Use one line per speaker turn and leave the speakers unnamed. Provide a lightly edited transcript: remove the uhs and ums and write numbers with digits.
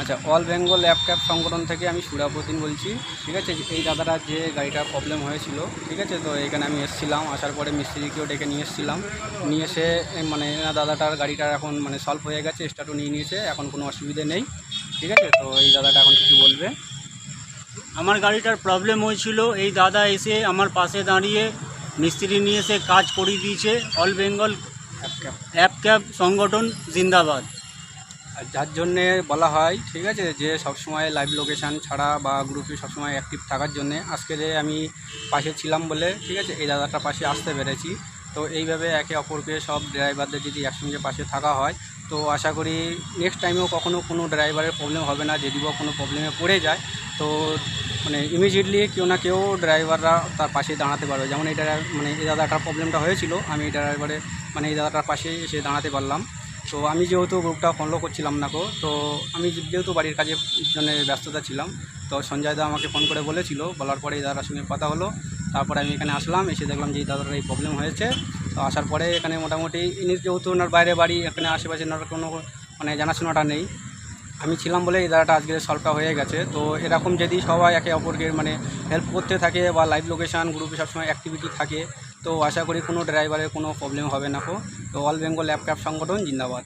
আচ্ছা, all Bengal app cab সংগঠন থেকে আমি সুরাপতিন বলছি। ঠিক আছে, এই দাদাটার যে গাড়িটার প্রবলেম হয়েছিল, ঠিক আছে, তো এখানে আমি এসেছিলাম, আসার পরে মিস্ত্রিকেও ডেকে নিয়ে এসেছিলাম, নিয়ে এসে মানে দাদাটার গাড়িটার এখন মানে সলভ হয়ে গেছে, স্টার্টও নিয়ে নিয়েছে, এখন কোনো অসুবিধে নেই। ঠিক আছে, তো এই দাদাটা এখন কিছু বলবে।
আমার গাড়িটার প্রবলেম হয়েছিল, এই দাদা এসে আমার পাশে দাঁড়িয়ে মিস্ত্রি নিয়ে এসে কাজ করিয়ে দিয়েছে। All Bengal
app cab
app cab সংগঠন জিন্দাবাদ।
আর যার জন্যে বলা হয়, ঠিক আছে, যে সবসময় লাইভ লোকেশান ছাড়া বা গ্রুপে সবসময় অ্যাক্টিভ থাকার জন্যে আজকে যে আমি পাশে ছিলাম বলে, ঠিক আছে, এই দাদাটার পাশে আসতে পেরেছি। তো এইভাবে একে অপরকে সব ড্রাইভারদের যদি একসঙ্গে পাশে থাকা হয়, তো আশা করি নেক্সট টাইমেও কখনও কোনো ড্রাইভারের প্রবলেম হবে না। যদিও কোনো প্রবলেমে পড়ে যায়, তো মানে ইমিডিয়েটলি কেউ না কেউ ড্রাইভাররা তার পাশে দাঁড়াতে পারবে। যেমন এটা মানে এই দাদাটার প্রবলেমটা হয়েছিল, আমি এই ড্রাইভারে মানে এই দাদাটার পাশে এসে দাঁড়াতে পারলাম। তো আমি যেহেতু গ্রুপটা ফলো করছিলাম না তো আমি যেহেতু বাড়ির কাজের জন্য ব্যস্ততা ছিলাম, তো সঞ্জয় দা আমাকে ফোন করে বলেছিল, বলার পরে এই দাদার সঙ্গে কথা হলো। তারপরে আমি এখানে আসলাম, এসে দেখলাম যে এই দাদার এই প্রবলেম হয়েছে। তো আসার পরে এখানে মোটামুটি ইনি যেহেতু ওনার বাইরে বাড়ি, এখানে আশেপাশে ওনার কোনো মানে জানাশোনাটা নেই, আমি ছিলাম বলে এই দাদাটা আজকে সলভটা হয়ে গেছে। তো এরকম যদি সবাই একে অপরকে মানে হেল্প করতে থাকে বা লাইভ লোকেশান গ্রুপে সবসময় অ্যাক্টিভিটি থাকে, তো আশা করি কোনো ড্রাইভারের কোনো প্রবলেম হবে না। তো অল বেঙ্গল অ্যাপ ক্যাব সংগঠন জিন্দাবাদ।